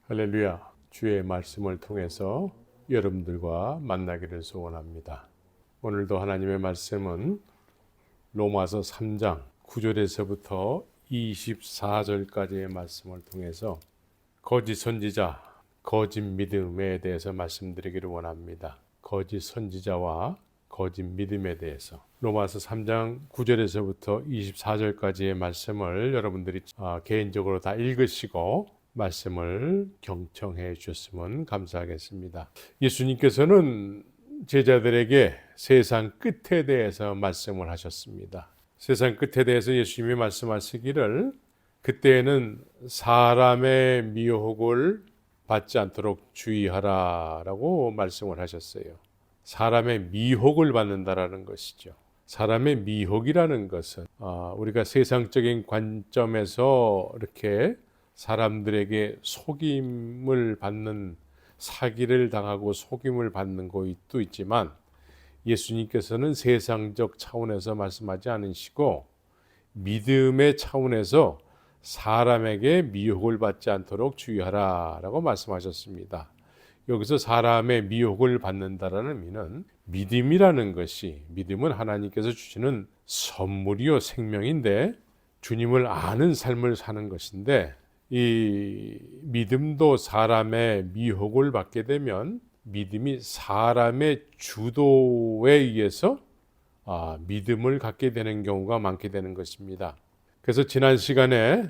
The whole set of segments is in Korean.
할렐루야. 주의 말씀을 통해서 여러분들과 만나기를 소원합니다. 오늘도 하나님의 말씀은 로마서 3장 9절에서부터 24절까지의 말씀을 통해서 거짓 선지자, 거짓 믿음에 대해서 말씀드리기를 원합니다. 거짓 선지자와 거짓 믿음에 대해서 로마서 3장 9절에서부터 24절까지의 말씀을 여러분들이 개인적으로 다 읽으시고 말씀을 경청해 주셨으면 감사하겠습니다. 예수님께서는 제자들에게 세상 끝에 대해서 말씀을 하셨습니다. 세상 끝에 대해서 예수님이 말씀하시기를 그때에는 사람의 미혹을 받지 않도록 주의하라 라고 말씀을 하셨어요. 사람의 미혹을 받는다라는 것이죠. 사람의 미혹이라는 것은 우리가 세상적인 관점에서 이렇게 사람들에게 속임을 받는, 사기를 당하고 속임을 받는 것도 있지만 예수님께서는 세상적 차원에서 말씀하지 않으시고 믿음의 차원에서 사람에게 미혹을 받지 않도록 주의하라 라고 말씀하셨습니다. 여기서 사람의 미혹을 받는다라는 의미는 믿음이라는 것이, 믿음은 하나님께서 주시는 선물이요 생명인데 주님을 아는 삶을 사는 것인데, 이 믿음도 사람의 미혹을 받게 되면 믿음이 사람의 주도에 의해서 믿음을 갖게 되는 경우가 많게 되는 것입니다. 그래서 지난 시간에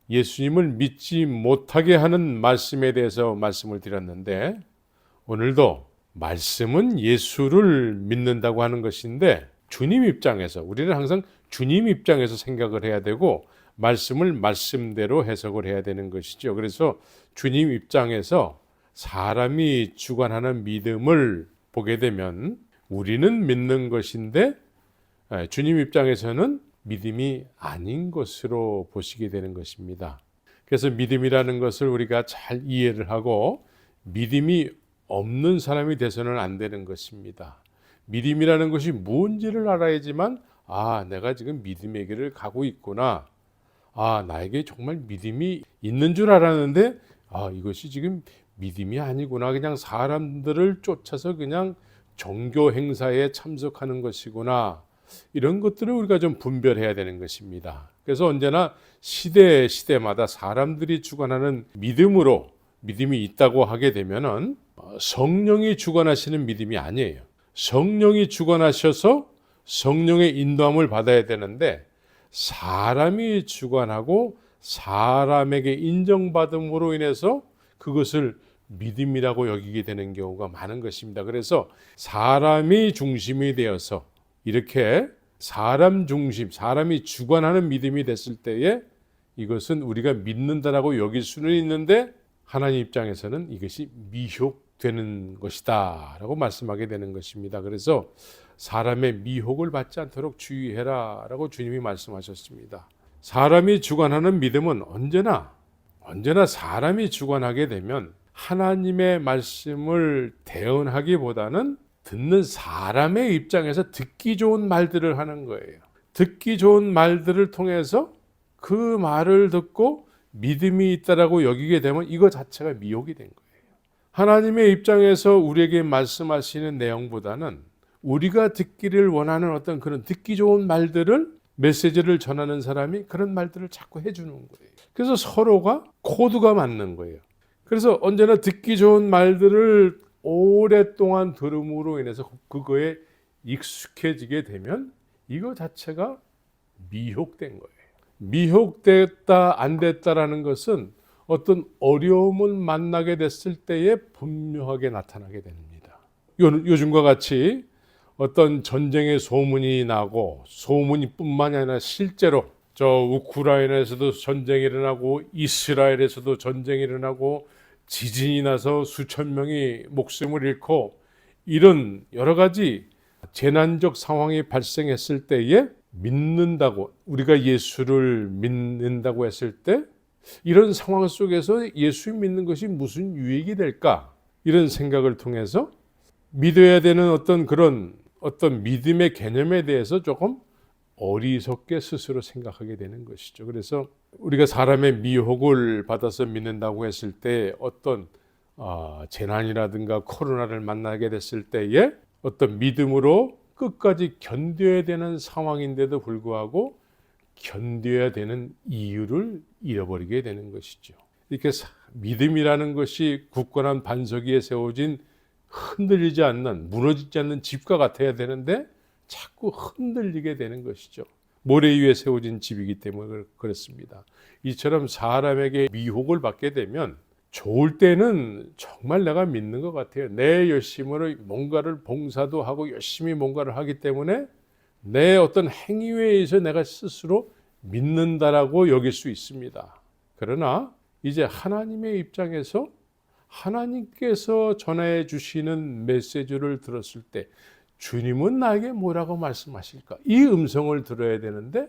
예수님을 믿지 못하게 하는 말씀에 대해서 말씀을 드렸는데, 오늘도 말씀은 예수를 믿는다고 하는 것인데 주님 입장에서, 우리는 항상 주님 입장에서 생각을 해야 되고 말씀을 말씀대로 해석을 해야 되는 것이죠. 그래서 주님 입장에서 사람이 주관하는 믿음을 보게 되면 우리는 믿는 것인데 주님 입장에서는 믿음이 아닌 것으로 보시게 되는 것입니다. 그래서 믿음이라는 것을 우리가 잘 이해를 하고 믿음이 없는 사람이 돼서는 안 되는 것입니다. 믿음이라는 것이 뭔지를 알아야지만 내가 지금 믿음의 길을 가고 있구나, 나에게 정말 믿음이 있는 줄 알았는데 이것이 지금 믿음이 아니구나, 그냥 사람들을 쫓아서 그냥 종교 행사에 참석하는 것이구나, 이런 것들을 우리가 좀 분별해야 되는 것입니다. 그래서 언제나 시대마다 사람들이 주관하는 믿음이 있다고 하게 되면은 성령이 주관하시는 믿음이 아니에요. 성령이 주관하셔서 성령의 인도함을 받아야 되는데 사람이 주관하고 사람에게 인정받음으로 인해서 그것을 믿음이라고 여기게 되는 경우가 많은 것입니다. 그래서 사람이 중심이 되어서 이렇게 사람 중심, 사람이 주관하는 믿음이 됐을 때에 이것은 우리가 믿는다라고 여길 수는 있는데 하나님 입장에서는 이것이 미혹되는 것이다 라고 말씀하게 되는 것입니다. 그래서 사람의 미혹을 받지 않도록 주의해라 라고 주님이 말씀하셨습니다. 사람이 주관하는 믿음은 언제나 사람이 주관하게 되면 하나님의 말씀을 대언하기보다는 듣는 사람의 입장에서 듣기 좋은 말들을 하는 거예요. 듣기 좋은 말들을 통해서 그 말을 듣고 믿음이 있다라고 여기게 되면 이거 자체가 미혹이 된 거예요. 하나님의 입장에서 우리에게 말씀하시는 내용보다는 우리가 듣기를 원하는 어떤 그런 듣기 좋은 말들을, 메시지를 전하는 사람이 그런 말들을 자꾸 해주는 거예요. 그래서 서로가 코드가 맞는 거예요. 그래서 언제나 듣기 좋은 말들을 오랫동안 들음으로 인해서 그거에 익숙해지게 되면 이거 자체가 미혹된 거예요. 미혹됐다 안 됐다라는 것은 어떤 어려움을 만나게 됐을 때에 분명하게 나타나게 됩니다. 요즘과 같이 어떤 전쟁의 소문이 나고, 소문이 뿐만이 아니라 실제로 저 우크라이나에서도 전쟁이 일어나고 이스라엘에서도 전쟁이 일어나고 지진이 나서 수천 명이 목숨을 잃고 이런 여러 가지 재난적 상황이 발생했을 때에 믿는다고, 우리가 예수를 믿는다고 했을 때 이런 상황 속에서 예수 믿는 것이 무슨 유익이 될까, 이런 생각을 통해서 믿어야 되는 어떤 믿음의 개념에 대해서 조금 어리석게 스스로 생각하게 되는 것이죠. 그래서 우리가 사람의 미혹을 받아서 믿는다고 했을 때 어떤 재난이라든가 코로나를 만나게 됐을 때에 어떤 믿음으로 끝까지 견뎌야 되는 상황인데도 불구하고 견뎌야 되는 이유를 잃어버리게 되는 것이죠. 이렇게 믿음이라는 것이 굳건한 반석 위에 세워진 흔들리지 않는, 무너지지 않는 집과 같아야 되는데 자꾸 흔들리게 되는 것이죠. 모래 위에 세워진 집이기 때문에 그렇습니다. 이처럼 사람에게 미혹을 받게 되면 좋을 때는 정말 내가 믿는 것 같아요. 내 열심으로 뭔가를 봉사도 하고 열심히 뭔가를 하기 때문에 내 어떤 행위에 의해서 내가 스스로 믿는다라고 여길 수 있습니다. 그러나 이제 하나님의 입장에서 하나님께서 전해 주시는 메시지를 들었을 때 주님은 나에게 뭐라고 말씀하실까? 이 음성을 들어야 되는데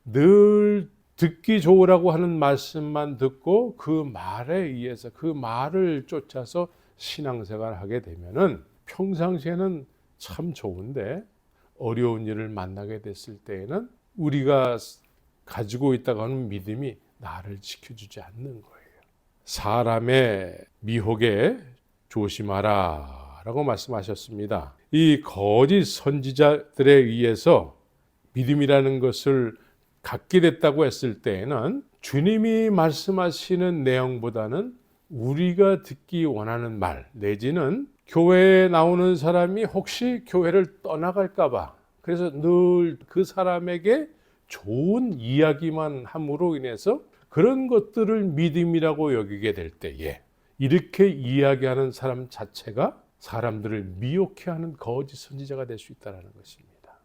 늘 듣기 좋으라고 하는 말씀만 듣고 그 말에 의해서 그 말을 쫓아서 신앙생활을 하게 되면은 평상시에는 참 좋은데 어려운 일을 만나게 됐을 때에는 우리가 가지고 있다고 하는 믿음이 나를 지켜주지 않는 거예요. 사람의 미혹에 조심하라 라고 말씀하셨습니다. 이 거짓 선지자들에 의해서 믿음이라는 것을 갖게 됐다고 했을 때에는 주님이 말씀하시는 내용보다는 우리가 듣기 원하는 말 내지는 교회에 나오는 사람이 혹시 교회를 떠나갈까 봐 그래서 늘 그 사람에게 좋은 이야기만 함으로 인해서 그런 것들을 믿음이라고 여기게 될 때에 이렇게 이야기하는 사람 자체가 사람들을 미혹해 하는 거짓 선지자가 될 수 있다는 것입니다.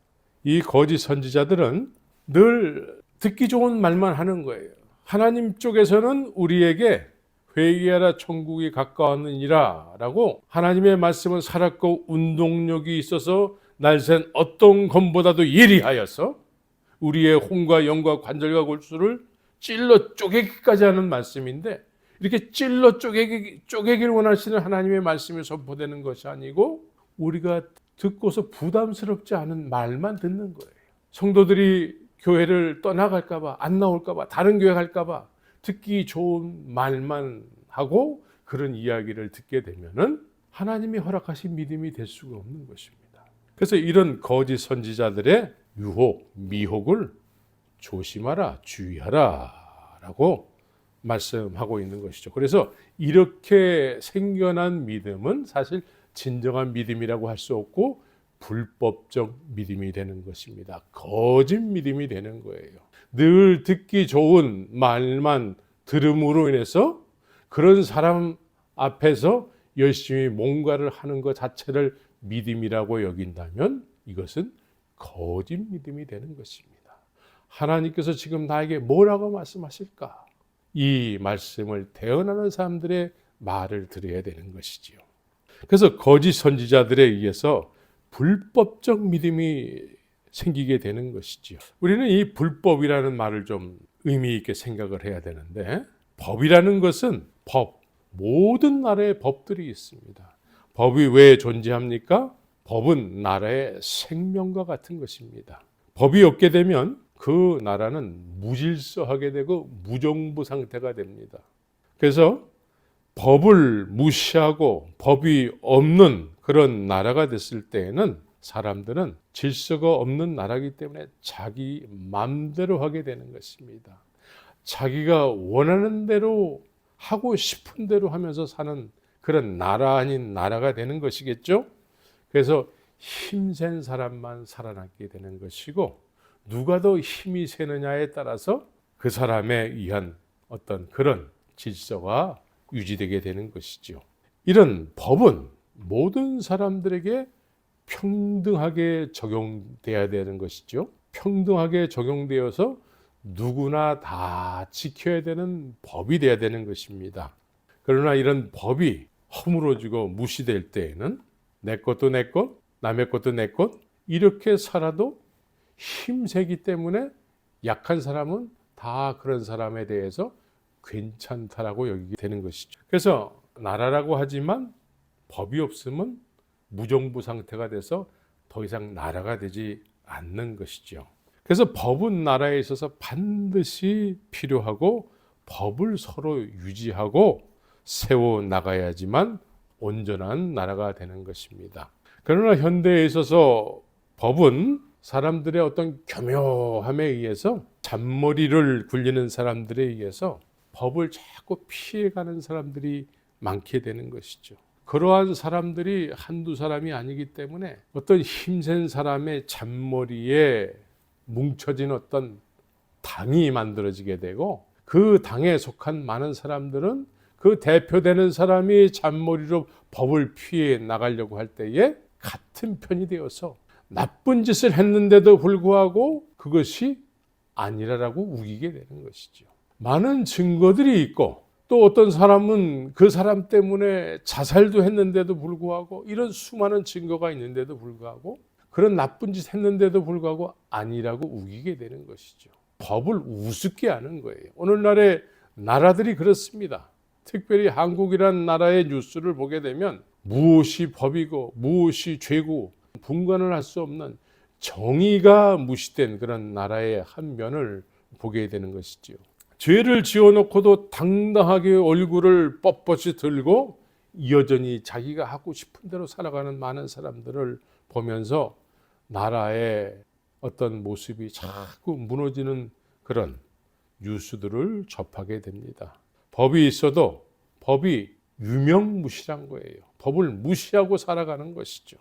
이 거짓 선지자들은 늘 듣기 좋은 말만 하는 거예요. 하나님 쪽에서는 우리에게 회개하라 천국이 가까웠느니라 라고 하나님의 말씀은 살았고 운동력이 있어서 날샌 어떤 검보다도 예리하여서 우리의 혼과 영과 관절과 골수를 찔러 쪼개기까지 하는 말씀인데 이렇게 찔러 쪼개기를 원하시는 하나님의 말씀이 선포되는 것이 아니고 우리가 듣고서 부담스럽지 않은 말만 듣는 거예요. 성도들이 교회를 떠나갈까 봐, 안 나올까 봐, 다른 교회 갈까 봐 듣기 좋은 말만 하고 그런 이야기를 듣게 되면은 하나님이 허락하신 믿음이 될 수가 없는 것입니다. 그래서 이런 거짓 선지자들의 유혹, 미혹을 조심하라, 주의하라 라고 말씀하고 있는 것이죠. 그래서 이렇게 생겨난 믿음은 사실 진정한 믿음이라고 할 수 없고 불법적 믿음이 되는 것입니다. 거짓 믿음이 되는 거예요. 늘 듣기 좋은 말만 들음으로 인해서 그런 사람 앞에서 열심히 뭔가를 하는 것 자체를 믿음이라고 여긴다면 이것은 거짓 믿음이 되는 것입니다. 하나님께서 지금 나에게 뭐라고 말씀하실까? 이 말씀을 대언하는 사람들의 말을 들어야 되는 것이지요. 그래서 거짓 선지자들에 의해서 불법적 믿음이 생기게 되는 것이지요. 우리는 이 불법이라는 말을 좀 의미 있게 생각을 해야 되는데 법이라는 것은 모든 나라의 법들이 있습니다. 법이 왜 존재합니까? 법은 나라의 생명과 같은 것입니다. 법이 없게 되면 그 나라는 무질서하게 되고 무정부 상태가 됩니다. 그래서 법을 무시하고 법이 없는 그런 나라가 됐을 때에는 사람들은 질서가 없는 나라이기 때문에 자기 마음대로 하게 되는 것입니다. 자기가 원하는 대로 하고 싶은 대로 하면서 사는 그런 나라 아닌 나라가 되는 것이겠죠. 그래서 힘센 사람만 살아남게 되는 것이고 누가 더 힘이 세느냐에 따라서 그 사람에 의한 어떤 그런 질서가 유지되게 되는 것이죠. 이런 법은 모든 사람들에게 평등하게 적용돼야 되는 것이죠. 평등하게 적용되어서 누구나 다 지켜야 되는 법이 돼야 되는 것입니다. 그러나 이런 법이 허물어지고 무시될 때에는 내 것도 내 것, 남의 것도 내 것 이렇게 살아도 힘세기 때문에 약한 사람은 다 그런 사람에 대해서 괜찮다라고 여기게 되는 것이죠. 그래서 나라라고 하지만 법이 없으면 무정부 상태가 돼서 더 이상 나라가 되지 않는 것이죠. 그래서 법은 나라에 있어서 반드시 필요하고 법을 서로 유지하고 세워 나가야지만 온전한 나라가 되는 것입니다. 그러나 현대에 있어서 법은 사람들의 어떤 교묘함에 의해서 잔머리를 굴리는 사람들에 의해서 법을 자꾸 피해가는 사람들이 많게 되는 것이죠. 그러한 사람들이 한두 사람이 아니기 때문에 어떤 힘센 사람의 잔머리에 뭉쳐진 어떤 당이 만들어지게 되고 그 당에 속한 많은 사람들은 그 대표되는 사람이 잔머리로 법을 피해 나가려고 할 때에 같은 편이 되어서 나쁜 짓을 했는데도 불구하고 그것이 아니라라고 우기게 되는 것이죠. 많은 증거들이 있고 또 어떤 사람은 그 사람 때문에 자살도 했는데도 불구하고 이런 수많은 증거가 있는데도 불구하고 그런 나쁜 짓 했는데도 불구하고 아니라고 우기게 되는 것이죠. 법을 우습게 하는 거예요. 오늘날의 나라들이 그렇습니다. 특별히 한국이라는 나라의 뉴스를 보게 되면 무엇이 법이고 무엇이 죄고 분간을 할 수 없는 정의가 무시된 그런 나라의 한 면을 보게 되는 것이지요. 죄를 지어놓고도 당당하게 얼굴을 뻣뻣이 들고 여전히 자기가 하고 싶은 대로 살아가는 많은 사람들을 보면서 나라의 어떤 모습이 자꾸 무너지는 그런 뉴스들을 접하게 됩니다. 법이 있어도 법이 유명무실한 거예요. 법을 무시하고 살아가는 것이죠.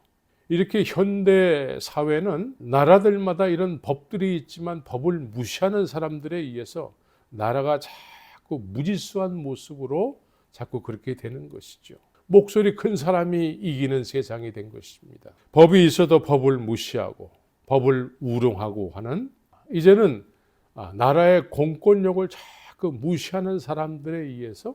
이렇게 현대 사회는 나라들마다 이런 법들이 있지만 법을 무시하는 사람들에 의해서 나라가 자꾸 무질서한 모습으로 자꾸 그렇게 되는 것이죠. 목소리 큰 사람이 이기는 세상이 된 것입니다. 법이 있어도 법을 무시하고 법을 우롱하고 하는 이제는 나라의 공권력을 자꾸 무시하는 사람들에 의해서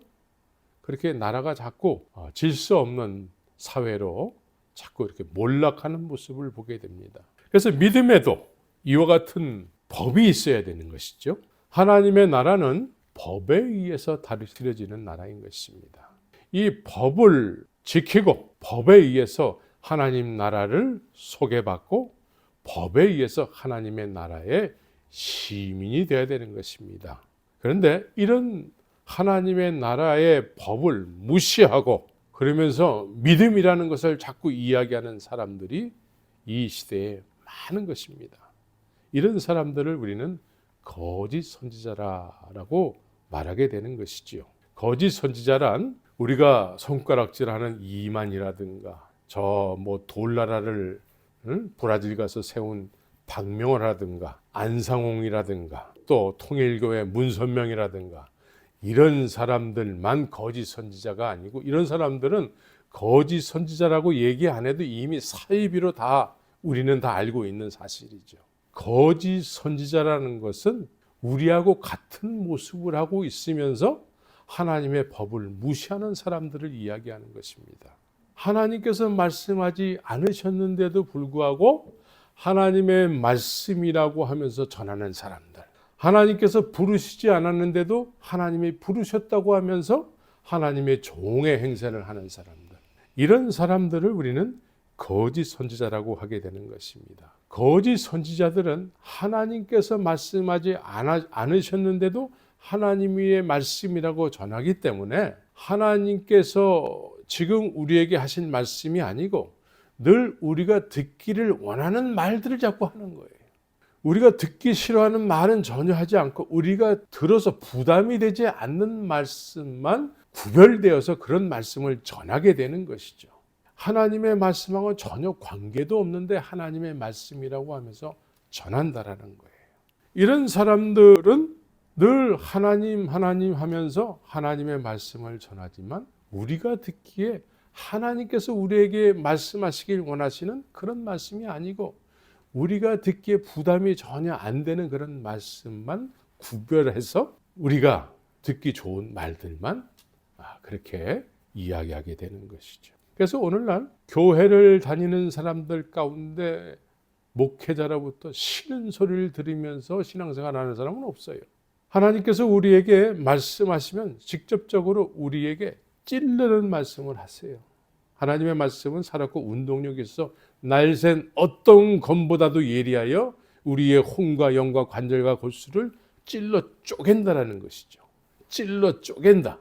그렇게 나라가 자꾸 질서 없는 사회로 자꾸 이렇게 몰락하는 모습을 보게 됩니다. 그래서 믿음에도 이와 같은 법이 있어야 되는 것이죠. 하나님의 나라는 법에 의해서 다스려지는 나라인 것입니다. 이 법을 지키고 법에 의해서 하나님 나라를 소개받고 법에 의해서 하나님의 나라의 시민이 되어야 되는 것입니다. 그런데 이런 하나님의 나라의 법을 무시하고 그러면서 믿음이라는 것을 자꾸 이야기하는 사람들이 이 시대에 많은 것입니다. 이런 사람들을 우리는 거짓 선지자라고 말하게 되는 것이지요. 거짓 선지자란 우리가 손가락질하는 이만이라든가 저 돌나라를 브라질 가서 세운 박명호라든가 안상홍이라든가 또 통일교회 문선명이라든가 이런 사람들만 거짓 선지자가 아니고 이런 사람들은 거짓 선지자라고 얘기 안 해도 이미 사이비로 다 우리는 다 알고 있는 사실이죠. 거짓 선지자라는 것은 우리하고 같은 모습을 하고 있으면서 하나님의 법을 무시하는 사람들을 이야기하는 것입니다. 하나님께서 말씀하지 않으셨는데도 불구하고 하나님의 말씀이라고 하면서 전하는 사람들, 하나님께서 부르시지 않았는데도 하나님이 부르셨다고 하면서 하나님의 종의 행세를 하는 사람들, 이런 사람들을 우리는 거짓 선지자라고 하게 되는 것입니다. 거짓 선지자들은 하나님께서 말씀하지 않으셨는데도 하나님의 말씀이라고 전하기 때문에 하나님께서 지금 우리에게 하신 말씀이 아니고 늘 우리가 듣기를 원하는 말들을 자꾸 하는 거예요. 우리가 듣기 싫어하는 말은 전혀 하지 않고 우리가 들어서 부담이 되지 않는 말씀만 구별되어서 그런 말씀을 전하게 되는 것이죠. 하나님의 말씀하고 전혀 관계도 없는데 하나님의 말씀이라고 하면서 전한다라는 거예요. 이런 사람들은 늘 하나님 하면서 하나님의 말씀을 전하지만 우리가 듣기에 하나님께서 우리에게 말씀하시길 원하시는 그런 말씀이 아니고 우리가 듣기에 부담이 전혀 안 되는 그런 말씀만 구별해서 우리가 듣기 좋은 말들만 그렇게 이야기하게 되는 것이죠. 그래서 오늘날 교회를 다니는 사람들 가운데 목회자로부터 싫은 소리를 들으면서 신앙생활하는 사람은 없어요. 하나님께서 우리에게 말씀하시면 직접적으로 우리에게 찔르는 말씀을 하세요. 하나님의 말씀은 살았고 운동력이 있어 날샌 어떤 검보다도 예리하여 우리의 혼과 영과 관절과 골수를 찔러 쪼갠다라는 것이죠. 찔러 쪼갠다.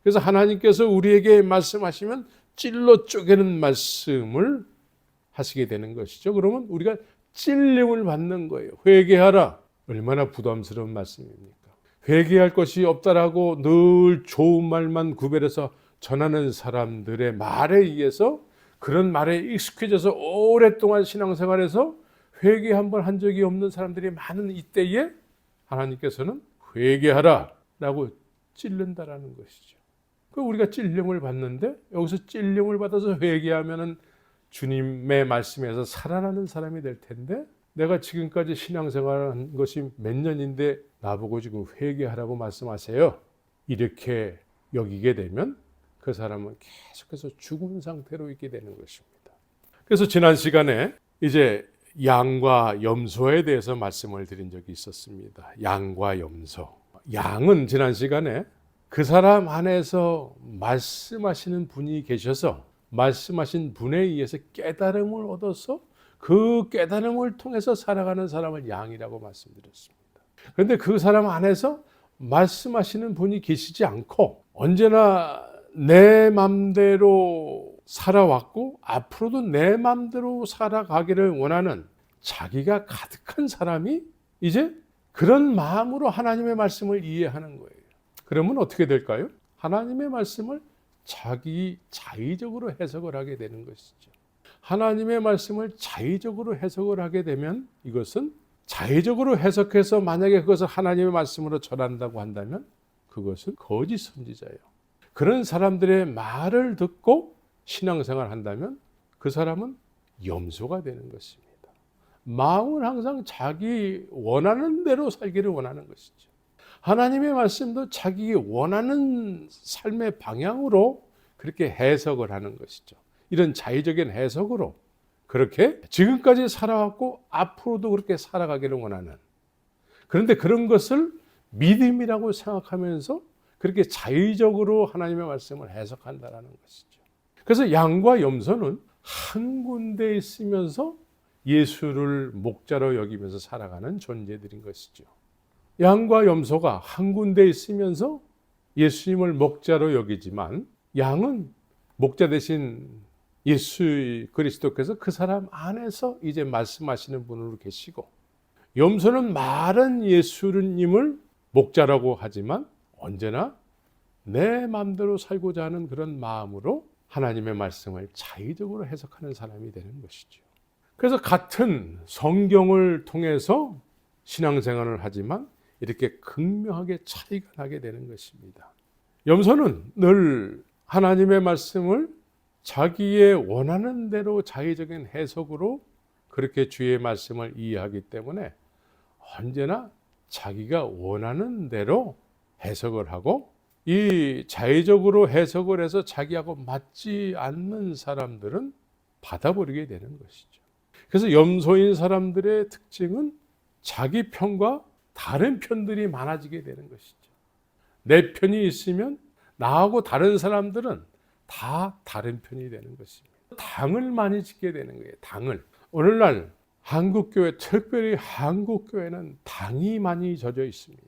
그래서 하나님께서 우리에게 말씀하시면 찔러 쪼개는 말씀을 하시게 되는 것이죠. 그러면 우리가 찔림을 받는 거예요. 회개하라. 얼마나 부담스러운 말씀입니까? 회개할 것이 없다라고 늘 좋은 말만 구별해서 전하는 사람들의 말에 의해서, 그런 말에 익숙해져서 오랫동안 신앙생활에서 회개 한번 한 적이 없는 사람들이 많은 이때에 하나님께서는 회개하라 라고 찔른다라는 것이죠. 그 우리가 찔림을 받는데, 여기서 찔림을 받아서 회개하면은 주님의 말씀에서 살아나는 사람이 될 텐데, 내가 지금까지 신앙생활을 한 것이 몇 년인데 나보고 지금 회개하라고 말씀하세요, 이렇게 여기게 되면 그 사람은 계속해서 죽은 상태로 있게 되는 것입니다. 그래서 지난 시간에 이제 양과 염소에 대해서 말씀을 드린 적이 있었습니다. 양과 염소. 양은 지난 시간에 그 사람 안에서 말씀하시는 분이 계셔서 말씀하신 분에 의해서 깨달음을 얻어서 그 깨달음을 통해서 살아가는 사람을 양이라고 말씀드렸습니다. 그런데 그 사람 안에서 말씀하시는 분이 계시지 않고 언제나 내 맘대로 살아왔고 앞으로도 내 맘대로 살아가기를 원하는 자기가 가득한 사람이 이제 그런 마음으로 하나님의 말씀을 이해하는 거예요. 그러면 어떻게 될까요? 하나님의 말씀을 자기 자의적으로 해석을 하게 되는 것이죠. 하나님의 말씀을 자의적으로 해석을 하게 되면, 이것은 자의적으로 해석해서 만약에 그것을 하나님의 말씀으로 전한다고 한다면 그것은 거짓 선지자예요. 그런 사람들의 말을 듣고 신앙생활을 한다면 그 사람은 염소가 되는 것입니다. 마음은 항상 자기 원하는 대로 살기를 원하는 것이죠. 하나님의 말씀도 자기 원하는 삶의 방향으로 그렇게 해석을 하는 것이죠. 이런 자의적인 해석으로 그렇게 지금까지 살아왔고 앞으로도 그렇게 살아가기를 원하는, 그런데 그런 것을 믿음이라고 생각하면서 그렇게 자의적으로 하나님의 말씀을 해석한다는 것이죠. 그래서 양과 염소는 한 군데에 있으면서 예수를 목자로 여기면서 살아가는 존재들인 것이죠. 양과 염소가 한 군데에 있으면서 예수님을 목자로 여기지만, 양은 목자 대신 예수 그리스도께서 그 사람 안에서 이제 말씀하시는 분으로 계시고, 염소는 말은 예수님을 목자라고 하지만 언제나 내 마음대로 살고자 하는 그런 마음으로 하나님의 말씀을 자의적으로 해석하는 사람이 되는 것이죠. 그래서 같은 성경을 통해서 신앙생활을 하지만 이렇게 극명하게 차이가 나게 되는 것입니다. 염소는 늘 하나님의 말씀을 자기의 원하는 대로 자의적인 해석으로 그렇게 주의 말씀을 이해하기 때문에 언제나 자기가 원하는 대로 해석을 하고, 이 자의적으로 해석을 해서 자기하고 맞지 않는 사람들은 받아버리게 되는 것이죠. 그래서 염소인 사람들의 특징은 자기 편과 다른 편들이 많아지게 되는 것이죠. 내 편이 있으면 나하고 다른 사람들은 다 다른 편이 되는 것입니다. 당을 많이 짓게 되는 거예요. 당을. 오늘날 한국교회, 특별히 한국교회는 당이 많이 젖어 있습니다.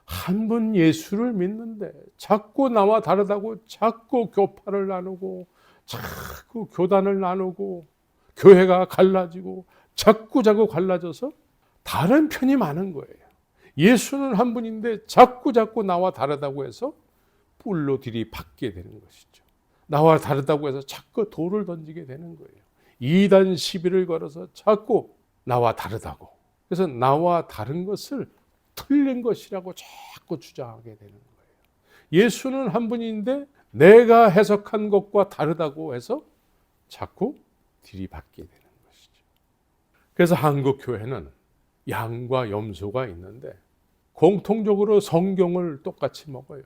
한 분 예수를 믿는데 자꾸 나와 다르다고 자꾸 교파를 나누고 자꾸 교단을 나누고 교회가 갈라지고 자꾸 갈라져서 다른 편이 많은 거예요. 예수는 한 분인데 자꾸 나와 다르다고 해서 뿔로 들이받게 되는 것이죠. 나와 다르다고 해서 자꾸 돌을 던지게 되는 거예요. 이단 시비를 걸어서 자꾸 나와 다르다고, 그래서 나와 다른 것을 틀린 것이라고 자꾸 주장하게 되는 거예요. 예수는 한 분인데 내가 해석한 것과 다르다고 해서 자꾸 들이받게 되는 것이죠. 그래서 한국 교회는 양과 염소가 있는데 공통적으로 성경을 똑같이 먹어요.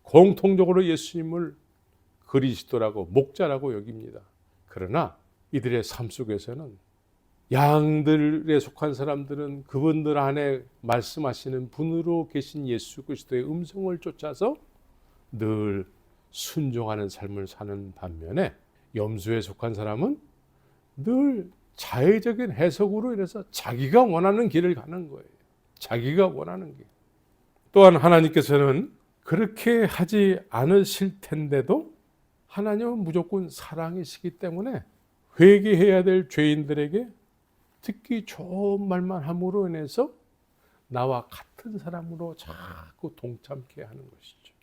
공통적으로 예수님을 그리스도라고 목자라고 여깁니다. 그러나 이들의 삶 속에서는 양들에 속한 사람들은 그분들 안에 말씀하시는 분으로 계신 예수 그리스도의 음성을 쫓아서 늘 순종하는 삶을 사는 반면에, 염소에 속한 사람은 늘 자의적인 해석으로 인해서 자기가 원하는 길을 가는 거예요. 자기가 원하는 길. 또한 하나님께서는 그렇게 하지 않으실 텐데도 하나님은 무조건 사랑이시기 때문에 회개해야 될 죄인들에게 듣기 좋은 말만 함으로 인해서 나와 같은 사람으로 자꾸 동참케 하는 것이죠.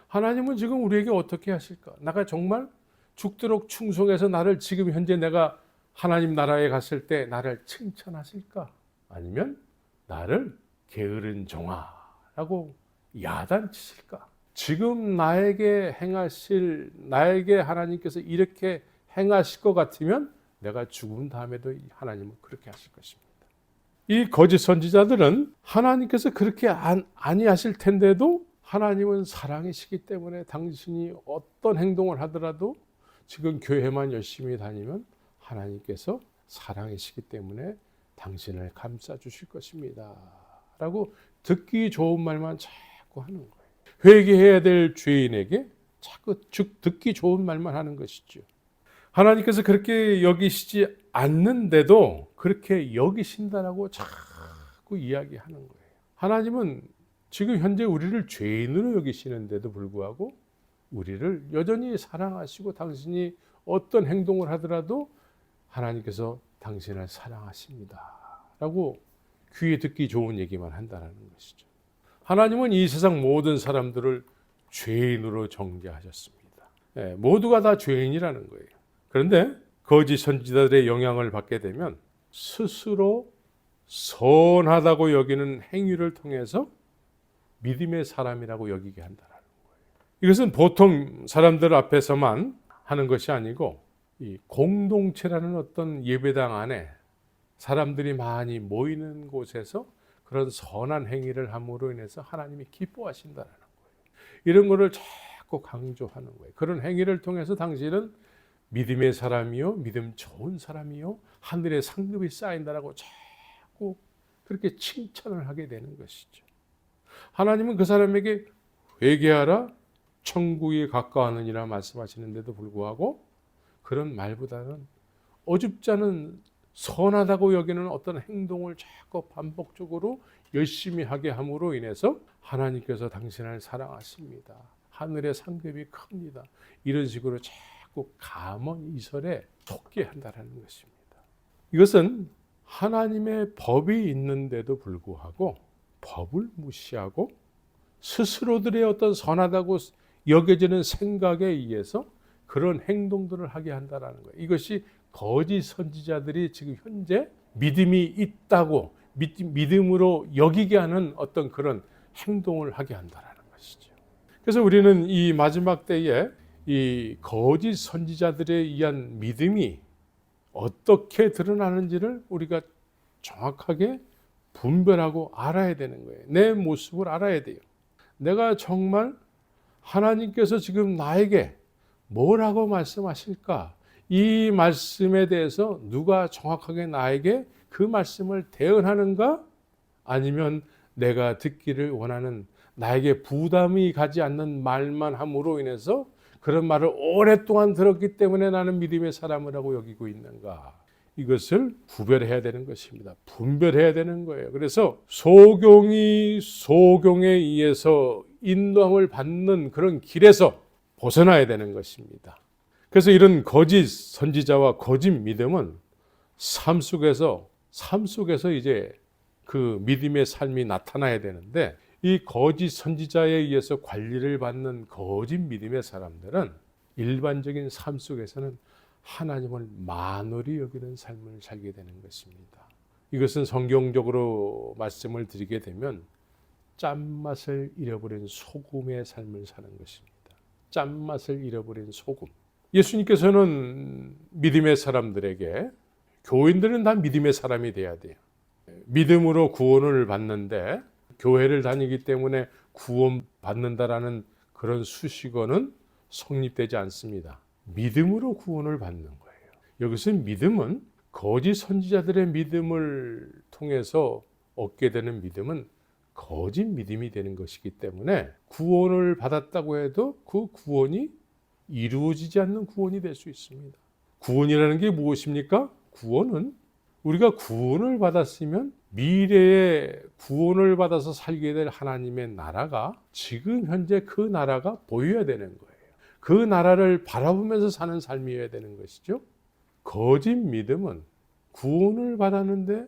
하나님은 지금 우리에게 어떻게 하실까? 내가 정말 죽도록 충성해서 나를 지금 현재 내가 하나님 나라에 갔을 때 나를 칭찬하실까? 아니면 나를 게으른 종아라고 야단치실까? 지금 나에게 하나님께서 이렇게 행하실 것 같으면 내가 죽은 다음에도 하나님은 그렇게 하실 것입니다. 이 거짓 선지자들은 하나님께서 그렇게 아니하실 텐데도 하나님은 사랑이시기 때문에 당신이 어떤 행동을 하더라도 지금 교회만 열심히 다니면 하나님께서 사랑이시기 때문에 당신을 감싸 주실 것입니다. 라고 듣기 좋은 말만 자꾸 하는 거예요. 회개해야 될 죄인에게 자꾸 듣기 좋은 말만 하는 것이죠. 하나님께서 그렇게 여기시지 않는데도 그렇게 여기신다라고 자꾸 이야기하는 거예요. 하나님은 지금 현재 우리를 죄인으로 여기시는데도 불구하고 우리를 여전히 사랑하시고 당신이 어떤 행동을 하더라도 하나님께서 당신을 사랑하십니다. 라고 귀에 듣기 좋은 얘기만 한다는 것이죠. 하나님은 이 세상 모든 사람들을 죄인으로 정죄하셨습니다. 모두가 다 죄인이라는 거예요. 그런데 거짓 선지자들의 영향을 받게 되면 스스로 선하다고 여기는 행위를 통해서 믿음의 사람이라고 여기게 한다는 거예요. 이것은 보통 사람들 앞에서만 하는 것이 아니고 이 공동체라는 어떤 예배당 안에 사람들이 많이 모이는 곳에서 그런 선한 행위를 함으로 인해서 하나님이 기뻐하신다는 거예요. 이런 거를 자꾸 강조하는 거예요. 그런 행위를 통해서 당신은 믿음의 사람이요, 믿음 좋은 사람이요, 하늘의 상급이 쌓인다라고 자꾸 그렇게 칭찬을 하게 되는 것이죠. 하나님은 그 사람에게 회개하라, 천국에 가까워하느니라 말씀하시는데도 불구하고 그런 말보다는 어줍지 않은 선하다고 여기는 어떤 행동을 자꾸 반복적으로 열심히 하게 함으로 인해서 하나님께서 당신을 사랑하십니다. 하늘의 상급이 큽니다. 이런 식으로 자꾸 감언이설에 속게 한다는 것입니다. 이것은 하나님의 법이 있는데도 불구하고 법을 무시하고 스스로들의 어떤 선하다고 여겨지는 생각에 의해서 그런 행동들을 하게 한다는 거예요. 이것이 거짓 선지자들이 지금 현재 믿음이 있다고 믿음으로 여기게 하는 어떤 그런 행동을 하게 한다는 것이죠. 그래서 우리는 이 마지막 때에 이 거짓 선지자들에 의한 믿음이 어떻게 드러나는지를 우리가 정확하게 분별하고 알아야 되는 거예요. 내 모습을 알아야 돼요. 내가 정말 하나님께서 지금 나에게 뭐라고 말씀하실까? 이 말씀에 대해서 누가 정확하게 나에게 그 말씀을 대언하는가? 아니면 내가 듣기를 원하는 나에게 부담이 가지 않는 말만 함으로 인해서 그런 말을 오랫동안 들었기 때문에 나는 믿음의 사람이라고 여기고 있는가? 이것을 구별해야 되는 것입니다. 분별해야 되는 거예요. 그래서 소경에 의해서 인도함을 받는 그런 길에서 벗어나야 되는 것입니다. 그래서 이런 거짓 선지자와 거짓 믿음은 삶 속에서 이제 그 믿음의 삶이 나타나야 되는데 이 거짓 선지자에 의해서 관리를 받는 거짓 믿음의 사람들은 일반적인 삶 속에서는 하나님을 만홀히 여기는 삶을 살게 되는 것입니다. 이것은 성경적으로 말씀을 드리게 되면 짠맛을 잃어버린 소금의 삶을 사는 것입니다. 짠맛을 잃어버린 소금. 예수님께서는 믿음의 사람들에게 교인들은 다 믿음의 사람이 돼야 돼요. 믿음으로 구원을 받는데 교회를 다니기 때문에 구원 받는다라는 그런 수식어는 성립되지 않습니다. 믿음으로 구원을 받는 거예요. 여기서 믿음은 거짓 선지자들의 믿음을 통해서 얻게 되는 믿음은 거짓 믿음이 되는 것이기 때문에 구원을 받았다고 해도 그 구원이 이루어지지 않는 구원이 될 수 있습니다. 구원이라는 게 무엇입니까? 구원은 우리가 구원을 받았으면 미래에 구원을 받아서 살게 될 하나님의 나라가 지금 현재 그 나라가 보여야 되는 거예요. 그 나라를 바라보면서 사는 삶이어야 되는 것이죠. 거짓 믿음은 구원을 받았는데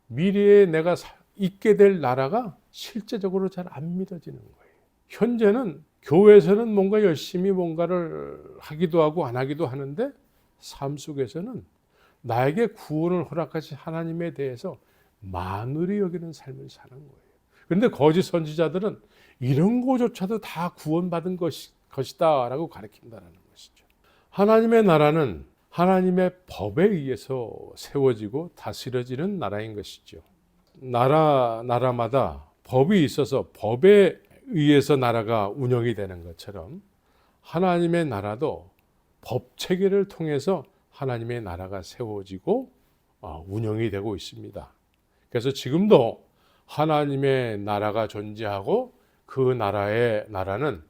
미래에 내가 있게 될 나라가 실제적으로 잘 안 믿어지는 거예요. 현재는 교회에서는 뭔가 열심히 뭔가를 하기도 하고 안 하기도 하는데 삶 속에서는 나에게 구원을 허락하신 하나님에 대해서 만으로 여기는 삶을 사는 거예요. 그런데 거짓 선지자들은 이런 거조차도 다 구원받은 것이다 라고 가르친다는 것이죠. 하나님의 나라는 하나님의 법에 의해서 세워지고 다스려지는 나라인 것이죠. 나라마다 법이 있어서 법에 의해서 나라가 운영이 되는 것처럼 하나님의 나라도 법 체계를 통해서 하나님의 나라가 세워지고 운영이 되고 있습니다. 그래서 지금도 하나님의 나라가 존재하고 그 나라는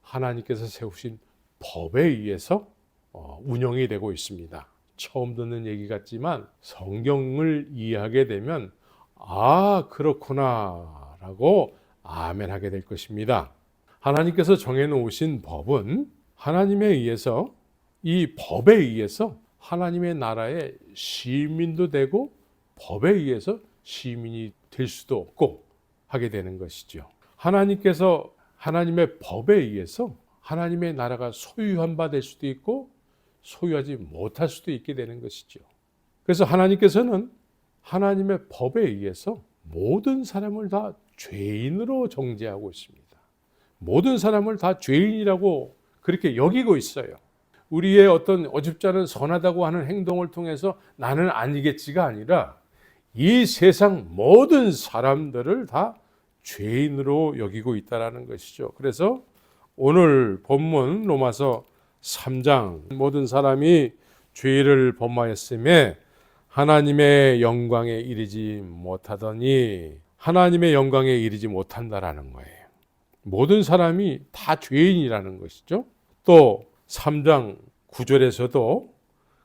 하나님께서 세우신 법에 의해서 운영이 되고 있습니다. 처음 듣는 얘기 같지만 성경을 이해하게 되면 그렇구나 라고 아멘하게 될 것입니다. 하나님께서 정해놓으신 법은 하나님에 의해서 이 법에 의해서 하나님의 나라의 시민도 되고 법에 의해서 시민이 될 수도 없고 하게 되는 것이죠. 하나님께서 하나님의 법에 의해서 하나님의 나라가 소유한 바 될 수도 있고 소유하지 못할 수도 있게 되는 것이죠. 그래서 하나님께서는 하나님의 법에 의해서 모든 사람을 다 죄인으로 정죄하고 있습니다. 모든 사람을 다 죄인이라고 그렇게 여기고 있어요. 우리의 어떤 어줍지 않은 선하다고 하는 행동을 통해서 나는 아니겠지가 아니라 이 세상 모든 사람들을 다 죄인으로 여기고 있다는 것이죠. 그래서 오늘 본문 로마서 3장 모든 사람이 죄를 범하였음에 하나님의 영광에 이르지 못하더니 하나님의 영광에 이르지 못한다라는 거예요. 모든 사람이 다 죄인이라는 것이죠. 또 3장 9절에서도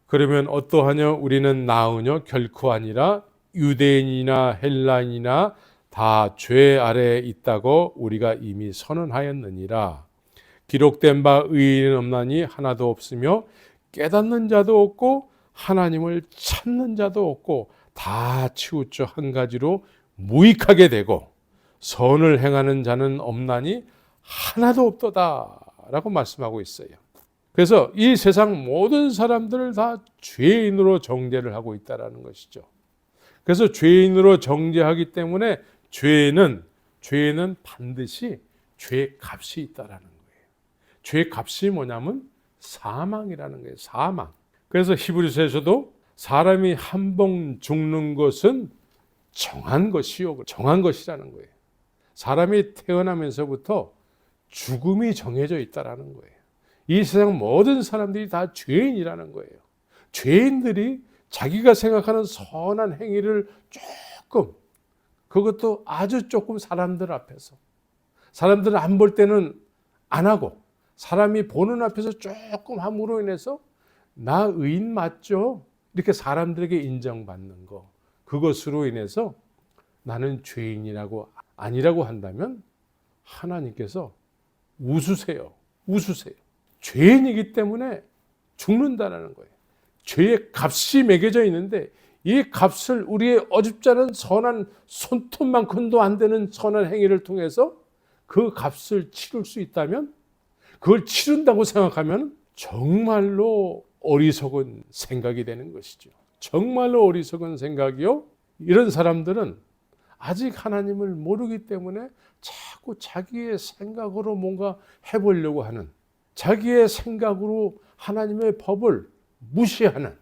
그러면 어떠하냐 우리는 나으냐 결코 아니라 유대인이나 헬라인이나 다 죄 아래에 있다고 우리가 이미 선언하였느니라. 기록된 바 의인은 없나니 하나도 없으며 깨닫는 자도 없고 하나님을 찾는 자도 없고 다 치우쳐 한 가지로 무익하게 되고 선을 행하는 자는 없나니 하나도 없도다 라고 말씀하고 있어요. 그래서 이 세상 모든 사람들을 다 죄인으로 정죄를 하고 있다는 것이죠. 그래서 죄인으로 정죄하기 때문에 죄는 반드시 죄의 값이 있다는 거예요. 죄의 값이 뭐냐면 사망이라는 거예요. 사망. 그래서 히브리서에서도 사람이 한 번 죽는 것은 정한 것이요. 정한 것이라는 거예요. 사람이 태어나면서부터 죽음이 정해져 있다는 거예요. 이 세상 모든 사람들이 다 죄인이라는 거예요. 죄인들이 자기가 생각하는 선한 행위를 조금, 그것도 아주 조금 사람들 앞에서, 사람들은 안 볼 때는 안 하고 사람이 보는 앞에서 조금 함으로 인해서 나 의인 맞죠? 이렇게 사람들에게 인정받는 거, 그것으로 인해서 나는 죄인이라고 아니라고 한다면 하나님께서 웃으세요. 죄인이기 때문에 죽는다는 거예요. 죄의 값이 매겨져 있는데 이 값을 우리의 어줍지 않은 선한 손톱만큼도 안 되는 선한 행위를 통해서 그 값을 치를 수 있다면, 그걸 치른다고 생각하면 정말로 어리석은 생각이 되는 것이죠. 정말로 어리석은 생각이요. 이런 사람들은 아직 하나님을 모르기 때문에 자꾸 자기의 생각으로 뭔가 해보려고 하는, 자기의 생각으로 하나님의 법을 무시하는,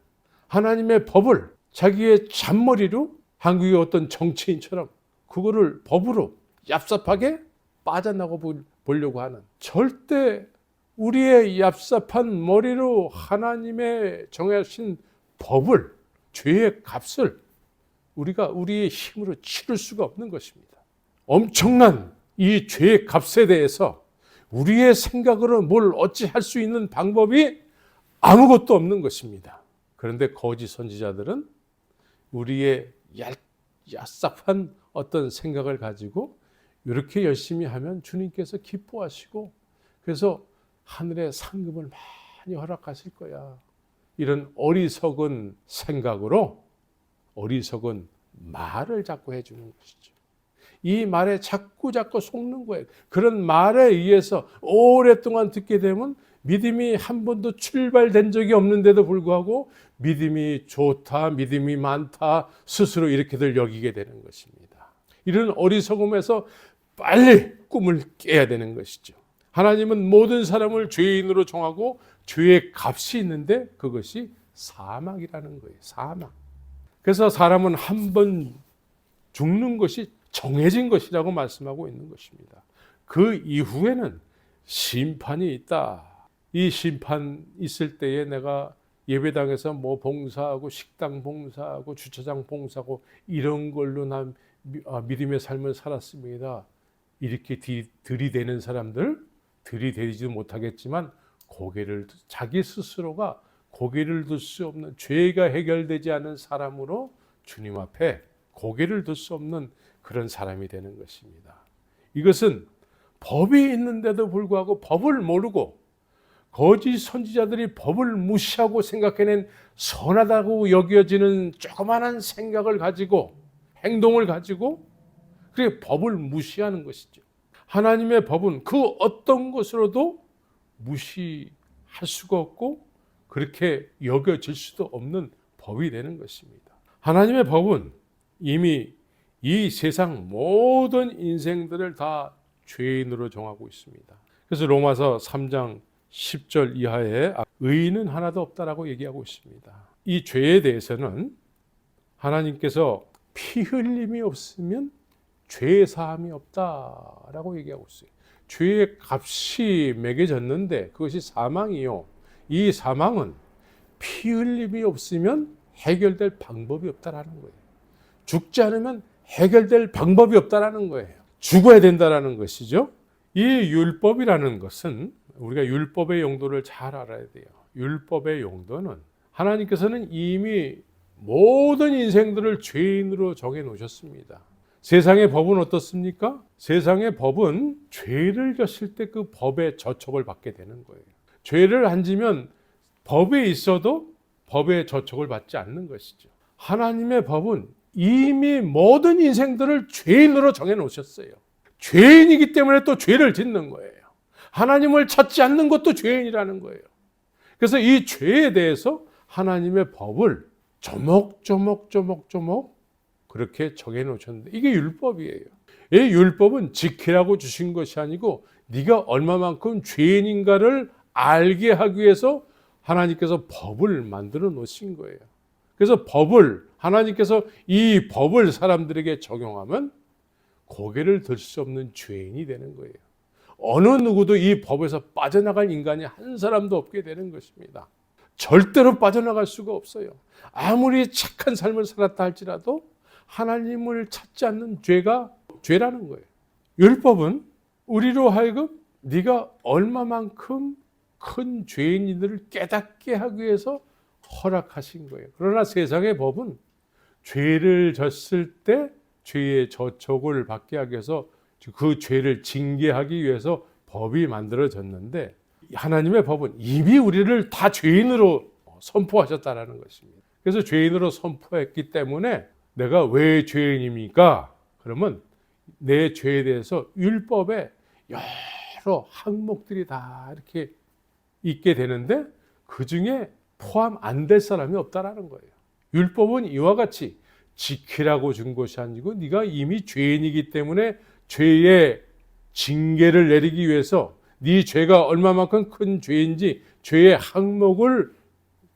하나님의 법을 자기의 잔머리로, 한국의 어떤 정치인처럼 그거를 법으로 얍삽하게 빠져나가 보려고 하는, 절대 우리의 얍삽한 머리로 하나님의 정하신 법을, 죄의 값을 우리가 우리의 힘으로 치를 수가 없는 것입니다. 엄청난 이 죄의 값에 대해서 우리의 생각으로 뭘 어찌할 수 있는 방법이 아무것도 없는 것입니다. 그런데 거짓 선지자들은 우리의 얍삽한 어떤 생각을 가지고 이렇게 열심히 하면 주님께서 기뻐하시고 그래서 하늘의 상급을 많이 허락하실 거야. 이런 어리석은 생각으로 어리석은 말을 자꾸 해주는 것이죠. 이 말에 자꾸 속는 거예요. 그런 말에 의해서 오랫동안 듣게 되면 믿음이 한 번도 출발된 적이 없는데도 불구하고 믿음이 좋다, 믿음이 많다 스스로 이렇게들 여기게 되는 것입니다. 이런 어리석음에서 빨리 꿈을 깨야 되는 것이죠. 하나님은 모든 사람을 죄인으로 정하고 죄의 값이 있는데 그것이 사망이라는 거예요. 사망. 그래서 사람은 한 번 죽는 것이 정해진 것이라고 말씀하고 있는 것입니다. 그 이후에는 심판이 있다. 이 심판 있을 때에 내가 예배당에서 뭐 봉사하고 식당 봉사하고 주차장 봉사하고 이런 걸로 난 믿음의 삶을 살았습니다. 이렇게 들이대는 사람들, 들이대지도 못하겠지만 자기 스스로가 고개를 들 수 없는 죄가 해결되지 않은 사람으로 주님 앞에 고개를 들 수 없는 그런 사람이 되는 것입니다. 이것은 법이 있는데도 불구하고 법을 모르고 거짓 선지자들이 법을 무시하고 생각해낸 선하다고 여겨지는 조그마한 생각을 가지고 행동을 가지고 그렇게 법을 무시하는 것이죠. 하나님의 법은 그 어떤 것으로도 무시할 수가 없고 그렇게 여겨질 수도 없는 법이 되는 것입니다. 하나님의 법은 이미 이 세상 모든 인생들을 다 죄인으로 정하고 있습니다. 그래서 로마서 3장 10절 이하에 의인은 하나도 없다라고 얘기하고 있습니다. 이 죄에 대해서는 하나님께서 피 흘림이 없으면 죄 사함이 없다라고 얘기하고 있어요. 죄의 값이 매겨졌는데 그것이 사망이요. 이 사망은 피 흘림이 없으면 해결될 방법이 없다라는 거예요. 죽지 않으면 해결될 방법이 없다라는 거예요. 죽어야 된다라는 것이죠. 이 율법이라는 것은 우리가 율법의 용도를 잘 알아야 돼요. 율법의 용도는 하나님께서는 이미 모든 인생들을 죄인으로 정해 놓으셨습니다. 세상의 법은 어떻습니까? 세상의 법은 죄를 졌을 때 그 법의 저촉을 받게 되는 거예요. 죄를 안 지면 법에 있어도 법의 저촉을 받지 않는 것이죠. 하나님의 법은 이미 모든 인생들을 죄인으로 정해 놓으셨어요. 죄인이기 때문에 또 죄를 짓는 거예요. 하나님을 찾지 않는 것도 죄인이라는 거예요. 그래서 이 죄에 대해서 하나님의 법을 조목조목 그렇게 정해 놓으셨는데 이게 율법이에요. 이 율법은 지키라고 주신 것이 아니고 네가 얼마만큼 죄인인가를 알게 하기 위해서 하나님께서 법을 만들어 놓으신 거예요. 그래서 하나님께서 이 법을 사람들에게 적용하면 고개를 들 수 없는 죄인이 되는 거예요. 어느 누구도 이 법에서 빠져나갈 인간이 한 사람도 없게 되는 것입니다. 절대로 빠져나갈 수가 없어요. 아무리 착한 삶을 살았다 할지라도 하나님을 찾지 않는 죄가 죄라는 거예요. 율법은 우리로 하여금 네가 얼마만큼 큰 죄인들을 깨닫게 하기 위해서 허락하신 거예요. 그러나 세상의 법은 죄를 졌을 때 죄의 저촉을 받게 하기 위해서 그 죄를 징계하기 위해서 법이 만들어졌는데 하나님의 법은 이미 우리를 다 죄인으로 선포하셨다는 것입니다. 그래서 죄인으로 선포했기 때문에 내가 왜 죄인입니까? 그러면 내 죄에 대해서 율법에 여러 항목들이 다 이렇게 있게 되는데 그 중에 포함 안 될 사람이 없다라는 거예요. 율법은 이와 같이 지키라고 준 것이 아니고 네가 이미 죄인이기 때문에 죄의 징계를 내리기 위해서 네 죄가 얼마만큼 큰 죄인지 죄의 항목을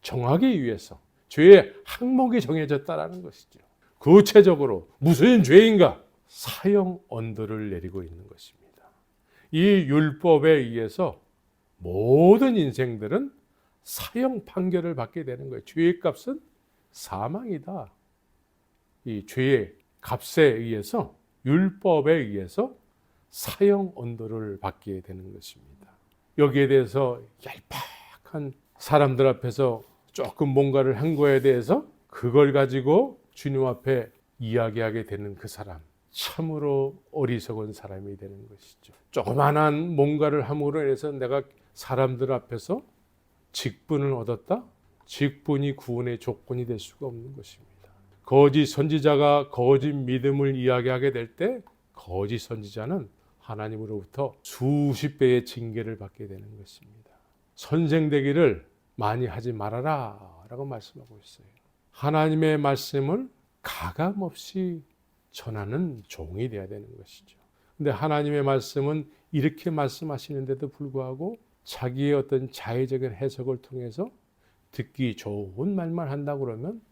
정하기 위해서 죄의 항목이 정해졌다라는 것이죠. 구체적으로 무슨 죄인가? 사형 언도를 내리고 있는 것입니다. 이 율법에 의해서 모든 인생들은 사형 판결을 받게 되는 거예요. 죄의 값은 사망이다. 이 죄의 값에 의해서 율법에 의해서 사형 언도를 받게 되는 것입니다. 여기에 대해서 얄팍한 사람들 앞에서 조금 뭔가를 한 거에 대해서 그걸 가지고 주님 앞에 이야기하게 되는 그 사람, 참으로 어리석은 사람이 되는 것이죠. 조그만한 뭔가를 함으로 인해서 내가 사람들 앞에서 직분을 얻었다? 직분이 구원의 조건이 될 수가 없는 것입니다. 거짓 선지자가 거짓 믿음을 이야기하게 될 때 거짓 선지자는 하나님으로부터 수십 배의 징계를 받게 되는 것입니다. 선생되기를 많이 하지 말아라 라고 말씀하고 있어요. 하나님의 말씀을 가감없이 전하는 종이 되어야 되는 것이죠. 근데 하나님의 말씀은 이렇게 말씀하시는데도 불구하고 자기의 어떤 자의적인 해석을 통해서 듣기 좋은 말만 한다 그러면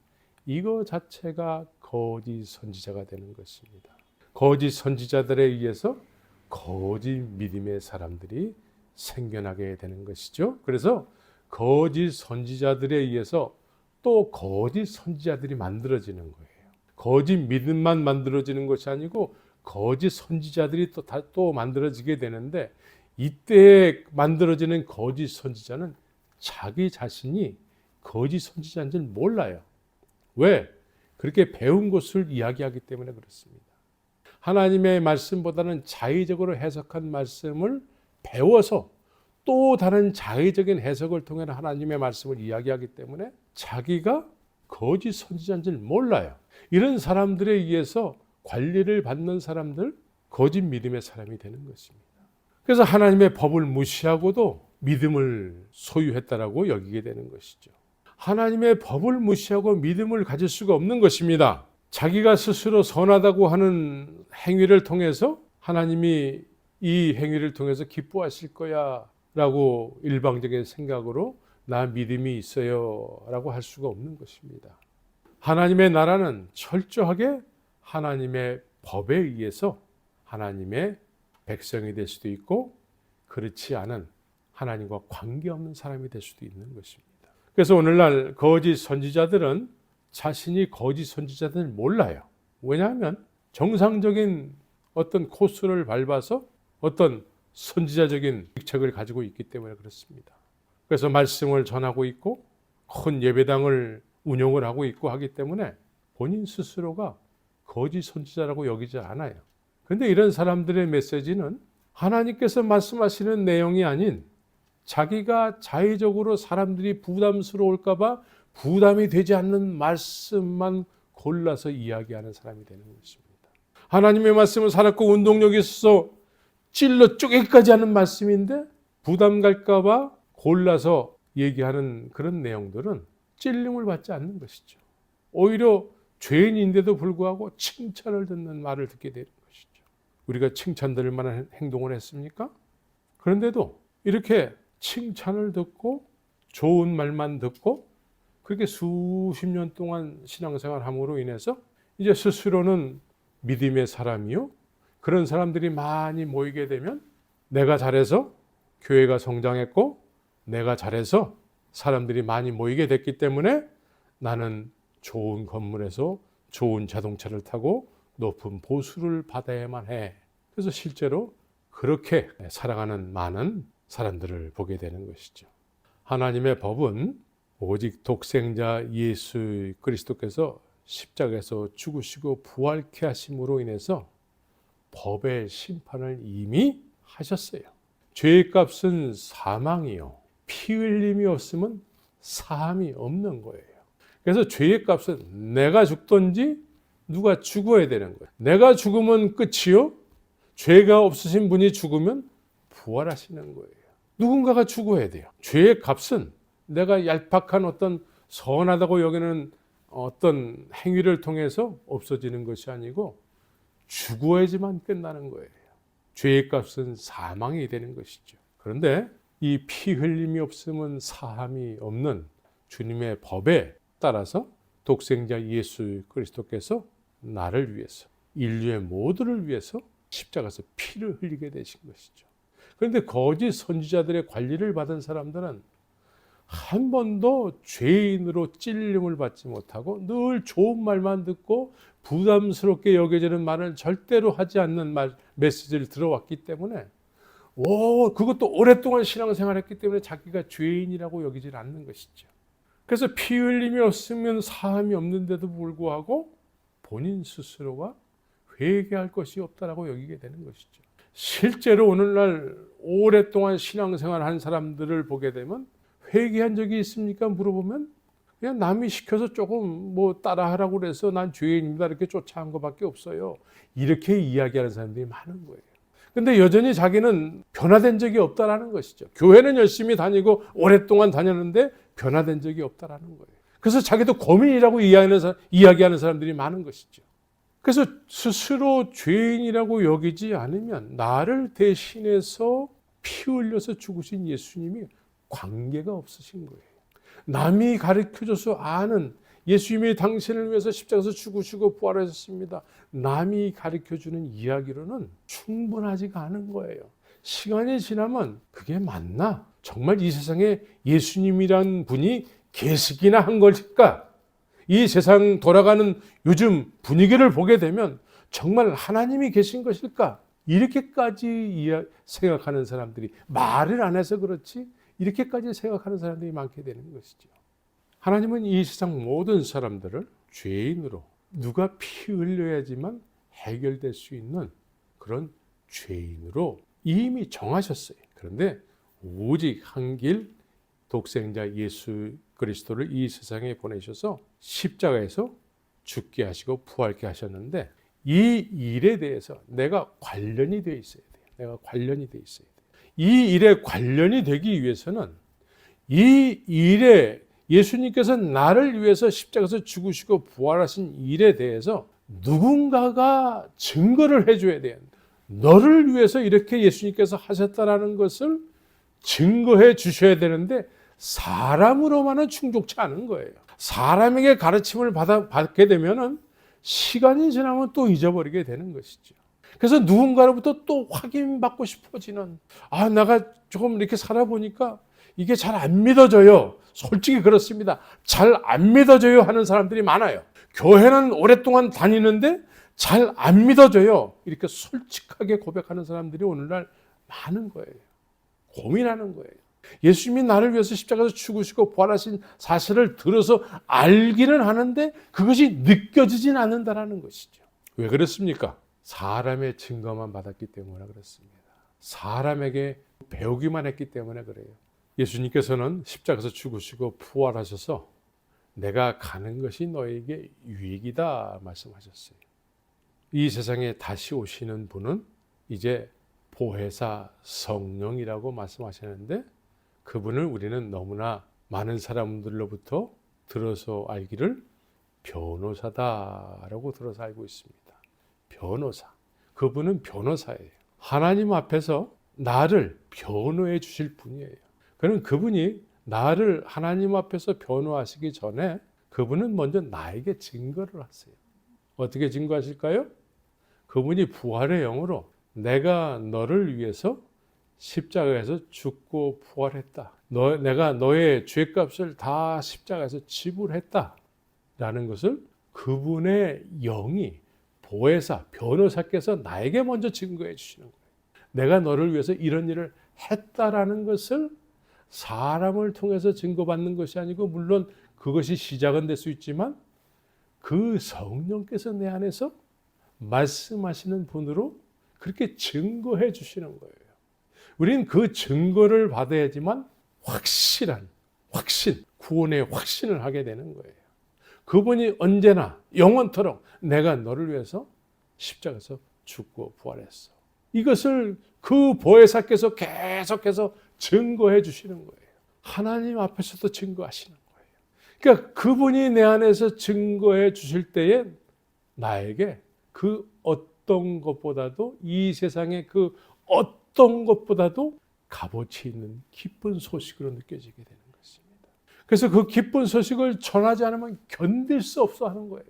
이거 자체가 거짓 선지자가 되는 것입니다. 거짓 선지자들에 의해서 거짓 믿음의 사람들이 생겨나게 되는 것이죠. 그래서 거짓 선지자들에 의해서 또 거짓 선지자들이 만들어지는 거예요. 거짓 믿음만 만들어지는 것이 아니고 거짓 선지자들이 또 만들어지게 되는데, 이때 만들어지는 거짓 선지자는 자기 자신이 거짓 선지자인 줄 몰라요. 왜? 그렇게 배운 것을 이야기하기 때문에 그렇습니다. 하나님의 말씀보다는 자의적으로 해석한 말씀을 배워서 또 다른 자의적인 해석을 통해 하나님의 말씀을 이야기하기 때문에 자기가 거짓 선지자인 줄 몰라요. 이런 사람들에 의해서 관리를 받는 사람들, 거짓 믿음의 사람이 되는 것입니다. 그래서 하나님의 법을 무시하고도 믿음을 소유했다라고 여기게 되는 것이죠. 하나님의 법을 무시하고 믿음을 가질 수가 없는 것입니다. 자기가 스스로 선하다고 하는 행위를 통해서 하나님이 이 행위를 통해서 기뻐하실 거야 라고 일방적인 생각으로 나 믿음이 있어요 라고 할 수가 없는 것입니다. 하나님의 나라는 철저하게 하나님의 법에 의해서 하나님의 백성이 될 수도 있고, 그렇지 않은 하나님과 관계없는 사람이 될 수도 있는 것입니다. 그래서 오늘날 거짓 선지자들은 자신이 거짓 선지자들을 몰라요. 왜냐하면 정상적인 어떤 코스를 밟아서 어떤 선지자적인 직책을 가지고 있기 때문에 그렇습니다. 그래서 말씀을 전하고 있고 큰 예배당을 운영을 하고 있고 하기 때문에 본인 스스로가 거짓 선지자라고 여기지 않아요. 그런데 이런 사람들의 메시지는 하나님께서 말씀하시는 내용이 아닌 자기가 자의적으로 사람들이 부담스러울까 봐 부담이 되지 않는 말씀만 골라서 이야기하는 사람이 되는 것입니다. 하나님의 말씀은 살았고 운동력이 있어서 찔러 쪼개기까지 하는 말씀인데 부담 갈까 봐 골라서 얘기하는 그런 내용들은 찔림을 받지 않는 것이죠. 오히려 죄인인데도 불구하고 칭찬을 듣는 말을 듣게 되는 것이죠. 우리가 칭찬받을 만한 행동을 했습니까? 그런데도 이렇게 칭찬을 듣고 좋은 말만 듣고 그렇게 수십 년 동안 신앙생활함으로 인해서 이제 스스로는 믿음의 사람이요, 그런 사람들이 많이 모이게 되면 내가 잘해서 교회가 성장했고 내가 잘해서 사람들이 많이 모이게 됐기 때문에 나는 좋은 건물에서 좋은 자동차를 타고 높은 보수를 받아야만 해. 그래서 실제로 그렇게 살아가는 많은 사람들을 보게 되는 것이죠. 하나님의 법은 오직 독생자 예수 그리스도께서 십자가에서 죽으시고 부활케 하심으로 인해서 법의 심판을 이미 하셨어요. 죄의 값은 사망이요, 피 흘림이 없으면 사함이 없는 거예요. 그래서 죄의 값은 내가 죽든지 누가 죽어야 되는 거예요. 내가 죽으면 끝이요, 죄가 없으신 분이 죽으면 부활하시는 거예요. 누군가가 죽어야 돼요. 죄의 값은 내가 얄팍한 어떤 선하다고 여기는 어떤 행위를 통해서 없어지는 것이 아니고 죽어야지만 끝나는 거예요. 죄의 값은 사망이 되는 것이죠. 그런데 이 피 흘림이 없으면 사함이 없는 주님의 법에 따라서 독생자 예수 그리스도께서 나를 위해서, 인류의 모두를 위해서 십자가에서 피를 흘리게 되신 것이죠. 그런데 거짓 선지자들의 관리를 받은 사람들은 한 번도 죄인으로 찔림을 받지 못하고 늘 좋은 말만 듣고 부담스럽게 여겨지는 말을 절대로 하지 않는 메시지를 들어왔기 때문에 그것도 오랫동안 신앙생활했기 때문에 자기가 죄인이라고 여기질 않는 것이죠. 그래서 피 흘림이 없으면 사함이 없는데도 불구하고 본인 스스로가 회개할 것이 없다라고 여기게 되는 것이죠. 실제로 오늘날 오랫동안 신앙생활한 사람들을 보게 되면 회개한 적이 있습니까? 물어보면 그냥 남이 시켜서 조금 뭐 따라하라고 그래서 난 죄인입니다 이렇게 쫓아간 것밖에 없어요. 이렇게 이야기하는 사람들이 많은 거예요. 근데 여전히 자기는 변화된 적이 없다라는 것이죠. 교회는 열심히 다니고 오랫동안 다녔는데 변화된 적이 없다라는 거예요. 그래서 자기도 고민이라고 이야기하는 사람들이 많은 것이죠. 그래서 스스로 죄인이라고 여기지 않으면 나를 대신해서 피 흘려서 죽으신 예수님이 관계가 없으신 거예요. 남이 가르쳐줘서 아는 예수님이 당신을 위해서 십자가에서 죽으시고 부활하셨습니다. 남이 가르쳐주는 이야기로는 충분하지가 않은 거예요. 시간이 지나면 그게 맞나? 정말 이 세상에 예수님이란 분이 계시기나 한 것일까? 이 세상 돌아가는 요즘 분위기를 보게 되면 정말 하나님이 계신 것일까? 이렇게까지 생각하는 사람들이 말을 안 해서 그렇지 이렇게까지 생각하는 사람들이 많게 되는 것이죠. 하나님은 이 세상 모든 사람들을 죄인으로 누가 피 흘려야지만 해결될 수 있는 그런 죄인으로 이미 정하셨어요. 그런데 오직 한 길 독생자 예수 그리스도를 이 세상에 보내셔서 십자가에서 죽게 하시고 부활케 하셨는데 이 일에 대해서 내가 관련이 되어 있어야 돼요. 내가 관련이 되어 있어야 돼요. 이 일에 관련이 되기 위해서는 이 일에 예수님께서 나를 위해서 십자가에서 죽으시고 부활하신 일에 대해서 누군가가 증거를 해줘야 돼요. 너를 위해서 이렇게 예수님께서 하셨다라는 것을 증거해 주셔야 되는데 사람으로만은 충족치 않은 거예요. 사람에게 가르침을 받게 되면은 시간이 지나면 또 잊어버리게 되는 것이죠. 그래서 누군가로부터 또 확인받고 싶어지는 내가 조금 이렇게 살아보니까 이게 잘 안 믿어져요. 솔직히 그렇습니다. 잘 안 믿어져요 하는 사람들이 많아요. 교회는 오랫동안 다니는데 잘 안 믿어져요. 이렇게 솔직하게 고백하는 사람들이 오늘날 많은 거예요. 고민하는 거예요. 예수님이 나를 위해서 십자가에서 죽으시고 부활하신 사실을 들어서 알기는 하는데 그것이 느껴지진 않는다라는 것이죠. 왜 그렇습니까? 사람의 증거만 받았기 때문에 그렇습니다. 사람에게 배우기만 했기 때문에 그래요. 예수님께서는 십자가에서 죽으시고 부활하셔서 내가 가는 것이 너에게 유익이다 말씀하셨어요. 이 세상에 다시 오시는 분은 이제 보혜사 성령이라고 말씀하셨는데 그분을 우리는 너무나 많은 사람들로부터 들어서 알기를 변호사다라고 들어서 알고 있습니다. 변호사. 그분은 변호사예요. 하나님 앞에서 나를 변호해 주실 분이에요. 그럼 그분이 나를 하나님 앞에서 변호하시기 전에 그분은 먼저 나에게 증거를 하세요. 어떻게 증거하실까요? 그분이 부활의 영으로 내가 너를 위해서 십자가에서 죽고 부활했다. 내가 너의 죄값을 다 십자가에서 지불했다. 라는 것을 그분의 영이 보혜사, 변호사께서 나에게 먼저 증거해 주시는 거예요. 내가 너를 위해서 이런 일을 했다라는 것을 사람을 통해서 증거받는 것이 아니고 물론 그것이 시작은 될 수 있지만 그 성령께서 내 안에서 말씀하시는 분으로 그렇게 증거해 주시는 거예요. 우리는 그 증거를 받아야지만 확신, 구원의 확신을 하게 되는 거예요. 그분이 언제나 영원토록 내가 너를 위해서 십자가에서 죽고 부활했어. 이것을 그 보혜사께서 계속해서 증거해 주시는 거예요. 하나님 앞에서도 증거하시는 거예요. 그러니까 그분이 내 안에서 증거해 주실 때에 나에게 그 어떤 것보다도 이 세상의 그 어떤 것보다도 값어치 있는 기쁜 소식으로 느껴지게 되는 것입니다. 그래서 그 기쁜 소식을 전하지 않으면 견딜 수 없어 하는 거예요.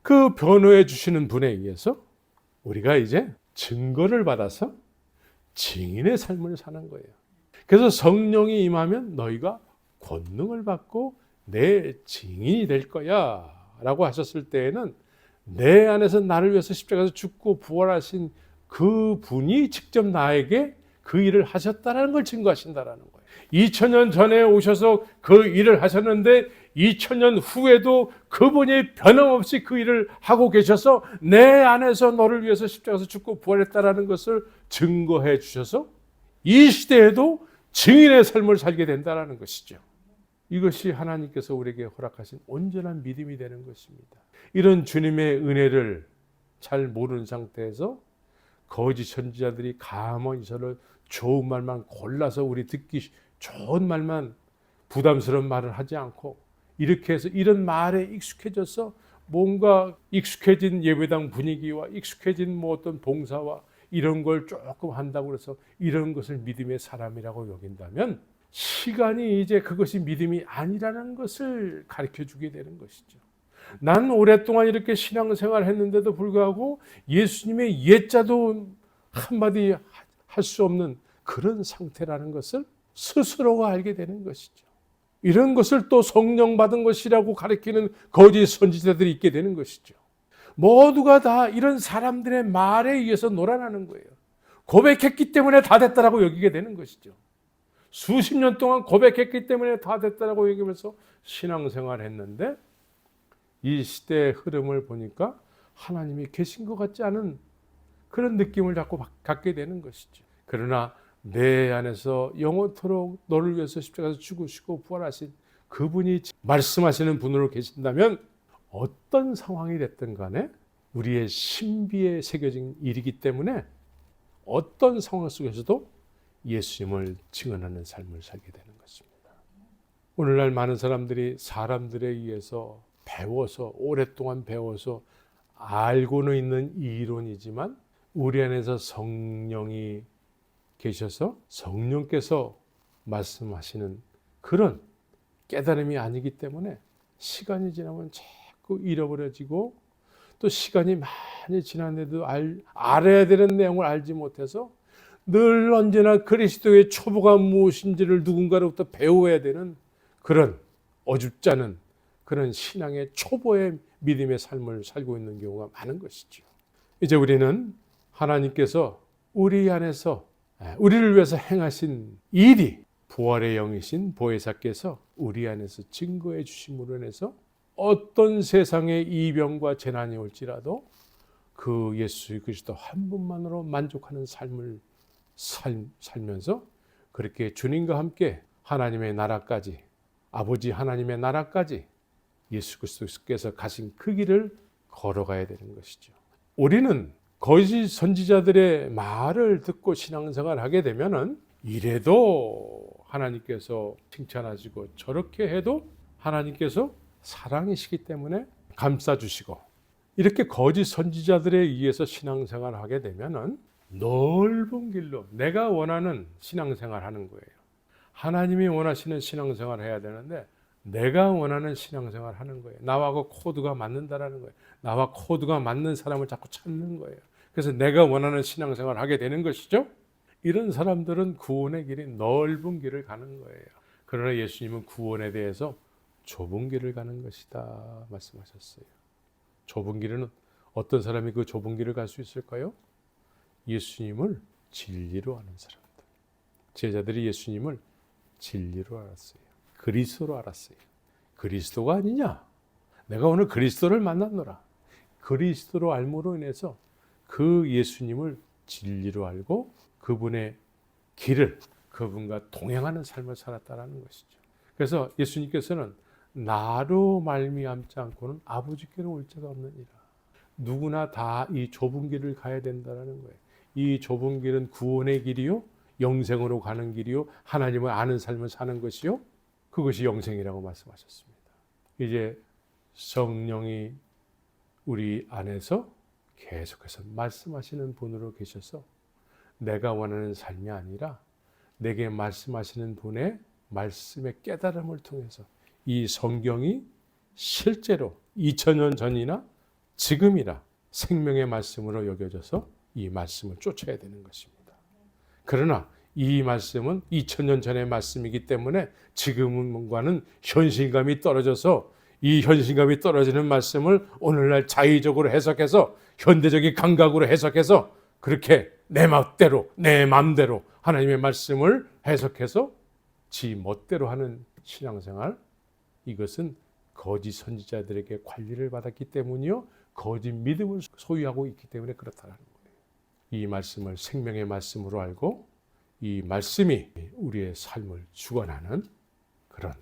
그 변호해 주시는 분에 의해서 우리가 이제 증거를 받아서 증인의 삶을 사는 거예요. 그래서 성령이 임하면 너희가 권능을 받고 내 증인이 될 거야 라고 하셨을 때에는 내 안에서 나를 위해서 십자가에서 죽고 부활하신 그 분이 직접 나에게 그 일을 하셨다는 걸 증거하신다는 거예요. 2000년 전에 오셔서 그 일을 하셨는데 2000년 후에도 그분이 변함없이 그 일을 하고 계셔서 내 안에서 너를 위해서 십자가에서 죽고 부활했다라는 것을 증거해 주셔서 이 시대에도 증인의 삶을 살게 된다는 것이죠. 이것이 하나님께서 우리에게 허락하신 온전한 믿음이 되는 것입니다. 이런 주님의 은혜를 잘 모르는 상태에서 거짓 선지자들이 가만히 서로 좋은 말만 골라서 우리 듣기 좋은 말만 부담스러운 말을 하지 않고 이렇게 해서 이런 말에 익숙해져서 뭔가 익숙해진 예배당 분위기와 익숙해진 뭐 어떤 봉사와 이런 걸 조금 한다고 해서 이런 것을 믿음의 사람이라고 여긴다면 시간이 이제 그것이 믿음이 아니라는 것을 가르쳐 주게 되는 것이죠. 난 오랫동안 이렇게 신앙생활을 했는데도 불구하고 예수님의 예자도 한마디 할 수 없는 그런 상태라는 것을 스스로가 알게 되는 것이죠. 이런 것을 또 성령 받은 것이라고 가르치는 거짓 선지자들이 있게 되는 것이죠. 모두가 다 이런 사람들의 말에 의해서 놀아나는 거예요. 고백했기 때문에 다 됐다라고 여기게 되는 것이죠. 수십 년 동안 고백했기 때문에 다 됐다라고 여기면서 신앙생활을 했는데 이 시대의 흐름을 보니까 하나님이 계신 것 같지 않은 그런 느낌을 자꾸 갖게 되는 것이죠. 그러나 내 안에서 영원토록 너를 위해서 십자가에서 죽으시고 부활하신 그분이 말씀하시는 분으로 계신다면 어떤 상황이 됐든 간에 우리의 신비에 새겨진 일이기 때문에 어떤 상황 속에서도 예수님을 증언하는 삶을 살게 되는 것입니다. 오늘날 많은 사람들이 사람들에 의해서 배워서 오랫동안 배워서 알고는 있는 이론이지만 우리 안에서 성령이 계셔서 성령께서 말씀하시는 그런 깨달음이 아니기 때문에 시간이 지나면 자꾸 잃어버려지고 또 시간이 많이 지났는데도 알아야 되는 내용을 알지 못해서 늘 언제나 그리스도의 초보가 무엇인지를 누군가로부터 배워야 되는 그런 어줍지 않은 그런 신앙의 초보의 믿음의 삶을 살고 있는 경우가 많은 것이죠. 이제 우리는 하나님께서 우리 안에서 우리를 위해서 행하신 일이 부활의 영이신 보혜사께서 우리 안에서 증거해 주심으로 인해서 어떤 세상의 이병과 재난이 올지라도 그 예수 그리스도 한 분만으로 만족하는 삶을 살면서 그렇게 주님과 함께 하나님의 나라까지 아버지 하나님의 나라까지 예수 그리스도께서 가신 그 길을 걸어가야 되는 것이죠. 우리는 거짓 선지자들의 말을 듣고 신앙생활을 하게 되면은 이래도 하나님께서 칭찬하시고 저렇게 해도 하나님께서 사랑이시기 때문에 감싸주시고 이렇게 거짓 선지자들에 의해서 신앙생활을 하게 되면은 넓은 길로 내가 원하는 신앙생활을 하는 거예요. 하나님이 원하시는 신앙생활을 해야 되는데 내가 원하는 신앙생활을 하는 거예요. 나하고 코드가 맞는다라는 거예요. 나와 코드가 맞는 사람을 자꾸 찾는 거예요. 그래서 내가 원하는 신앙생활을 하게 되는 것이죠. 이런 사람들은 구원의 길이 넓은 길을 가는 거예요. 그러나 예수님은 구원에 대해서 좁은 길을 가는 것이다 말씀하셨어요. 좁은 길은 어떤 사람이 그 좁은 길을 갈 수 있을까요? 예수님을 진리로 아는 사람들. 제자들이 예수님을 진리로 알았어요. 그리스도로 알았어요. 그리스도가 아니냐? 내가 오늘 그리스도를 만났노라. 그리스도로 알므로 인해서 그 예수님을 진리로 알고 그분의 길을 그분과 동행하는 삶을 살았다는 것이죠. 그래서 예수님께서는 나로 말미암지 않고는 아버지께로 올 자가 없느니라. 누구나 다 이 좁은 길을 가야 된다는 거예요. 이 좁은 길은 구원의 길이요, 영생으로 가는 길이요, 하나님을 아는 삶을 사는 것이요, 그것이 영생이라고 말씀하셨습니다. 이제 성령이 우리 안에서 계속해서 말씀하시는 분으로 계셔서 내가 원하는 삶이 아니라 내게 말씀하시는 분의 말씀의 깨달음을 통해서 이 성경이 실제로 2000년 전이나 지금이나 생명의 말씀으로 여겨져서 이 말씀을 쫓아야 되는 것입니다. 그러나 이 말씀은 2000년 전의 말씀이기 때문에 지금과는 현실감이 떨어져서 이 현실감이 떨어지는 말씀을 오늘날 자의적으로 해석해서 현대적인 감각으로 해석해서 그렇게 내 멋대로 내 마음대로 하나님의 말씀을 해석해서 지 멋대로 하는 신앙생활, 이것은 거짓 선지자들에게 관리를 받았기 때문이요, 거짓 믿음을 소유하고 있기 때문에 그렇다는 거예요. 이 말씀을 생명의 말씀으로 알고 이 말씀이 우리의 삶을 주관하는 그런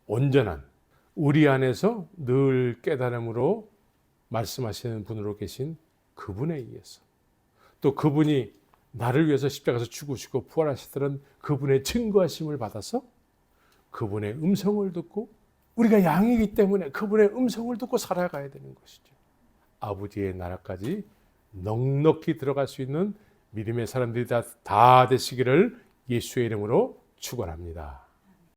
온전한, 우리 안에서 늘 깨달음으로 말씀하시는 분으로 계신 그분에 의해서, 또 그분이 나를 위해서 십자가에서 죽으시고 부활하시던 그분의 증거하심을 받아서 그분의 음성을 듣고, 우리가 양이기 때문에 그분의 음성을 듣고 살아가야 되는 것이죠. 아버지의 나라까지 넉넉히 들어갈 수 있는 믿음의 사람들이 다 되시기를 예수의 이름으로 축원합니다.